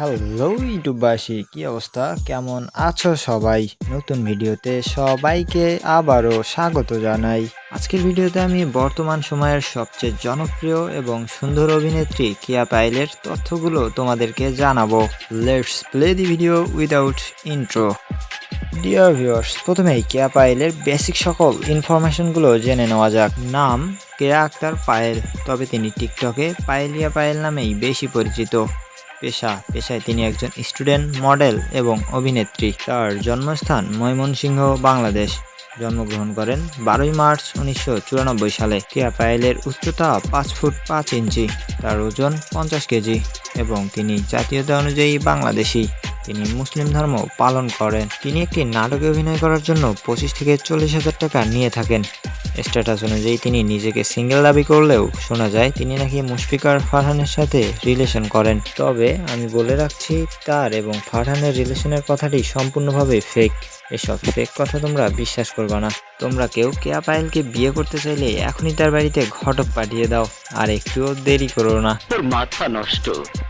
Hello ইউটিউববাসী, কি অবস্থা, কেমন আছো সবাই? নতুন ভিডিওতে সবাইকে আবারও স্বাগত জানাই। আজকের ভিডিওতে আমি বর্তমান সময়ের সবচেয়ে জনপ্রিয় এবং সুন্দর অভিনেত্রী কেয়া পায়েলের তথ্যগুলো তোমাদেরকে জানাবো। Let's play the video without intro. Dear viewers, প্রথমেই কেয়া পায়েলের বেসিক সকল ইনফরমেশনগুলো জেনে নেওয়া যাক। নাম কেয়া আক্তার পায়েল, তবে তিনি টিকটকে পায়েলিয়া পায়েল নামেই বেশি পরিচিত। পেশায় তিনি একজন স্টুডেন্ট, মডেল এবং অভিনেত্রী। তার জন্মস্থান ময়মনসিংহ, বাংলাদেশ। জন্মগ্রহণ করেন 12 মার্চ 1994 সালে। কেয়া পায়েলের উচ্চতা 5 ফুট 5 ইঞ্চি, তার ওজন 50 কেজি এবং তিনি জাতীয়তা অনুযায়ী বাংলাদেশি। তিনি মুসলিম ধর্ম পালন করেন। তিনি একটি নাটকে অভিনয় করার জন্য 25 থেকে 40,000 টাকা নিয়ে থাকেন। স্ট্যাটাস অনুযায়ী তিনি নিজেকে সিঙ্গেল দাবি করলেও শোনা যায় তিনি নাকি মুশফিকার ফারহানের সাথে রিলেশন করেন। তবে আমি বলে রাখছি, তার এবং ফারহানের রিলেশনের কথাটি সম্পূর্ণভাবে ফেক। এসব ফেক কথা তোমরা বিশ্বাস করবে না। তোমরা কেউ কেয়া পায়েলকে বিয়ে করতে চাইলে এখনই তার বাড়িতে ঘটক পাঠিয়ে দাও, আর একটুও দেরি করো না। তোর মাথা নষ্ট।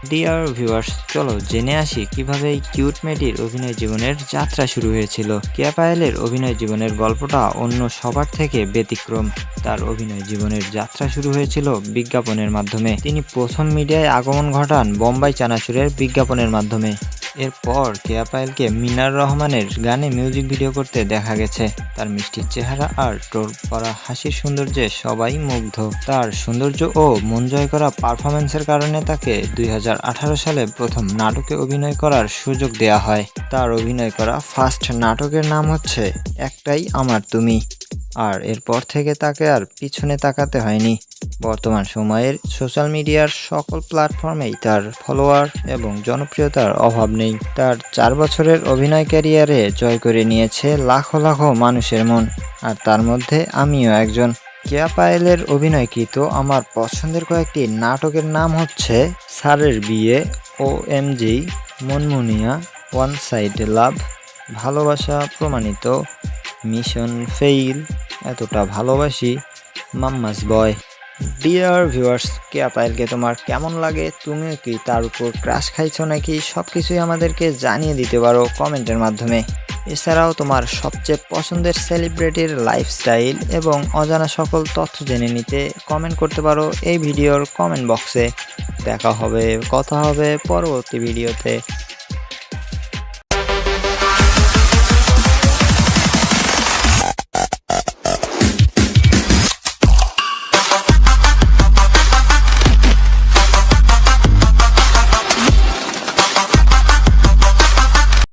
ডিয়ার ভিউয়ার্স, চলো জেনে আসি কিভাবে এই কিউট মেয়েটির অভিনয় জীবনের যাত্রা শুরু হয়েছিল। কেয়া পায়েলের অভিনয় জীবনের গল্পটা অন্য সবার থেকে ব্যতিক্রম। তার অভিনয় জীবনের যাত্রা শুরু হয়েছিল বিজ্ঞাপনের মাধ্যমে। তিনি প্রথম মিডিয়ায় আগমন ঘটান বোম্বাই চানাচুরের বিজ্ঞাপনের মাধ্যমে। এরপর কেয়া পায়েলকে মিনার রহমানের গানে মিউজিক ভিডিও করতে দেখা গেছে। তার মিষ্টি চেহারা আর টোল পরা হাসির সৌন্দর্যে সবাই মুগ্ধ। তার সৌন্দর্য ও মন জয় করা পারফরমেন্সের কারণে তাকে 2018 সালে প্রথম নাটকে অভিনয় করার সুযোগ দেয়া হয়। তার অভিনয় করা ফার্স্ট নাটকের নাম হচ্ছে একটাই আমার তুমি, আর এরপর থেকে তাকে আর পিছনে তাকাতে হয়নি। বর্তমান সময়ের সোশ্যাল মিডিয়ার সকল প্ল্যাটফর্মেই তার ফলোয়ার এবং জনপ্রিয়তার অভাব নেই। তার 4 বছরের অভিনয় ক্যারিয়ারে জয় করে নিয়েছে লাখো লাখো মানুষের মন, আর তার মধ্যে আমিও একজন। কেয়া পায়েলের অভিনয়কৃত আমার পছন্দের কয়েকটি নাটকের নাম হচ্ছে স্যারের বিয়ে, OMG, মনমুনিয়া, ওয়ান সাইড লাভ, ভালোবাসা প্রমাণিত, মিশন ফেইল, এতটা ভালোবাসি, মাম্মাস বয়। ডিয়ার ভিউয়ার্স, কেয়া পায়েলকে তোমার কেমন লাগে? তুমিও কি তার উপর ক্রাশ খাইছো নাকি? সব কিছুই আমাদেরকে জানিয়ে দিতে পারো কমেন্টের মাধ্যমে। এছাড়াও তোমার সবচেয়ে পছন্দের সেলিব্রিটির লাইফস্টাইল এবং অজানা সকল তথ্য জেনে নিতে কমেন্ট করতে পারো এই ভিডিওর কমেন্ট বক্সে। কথা হবে পরবর্তী ভিডিওতে।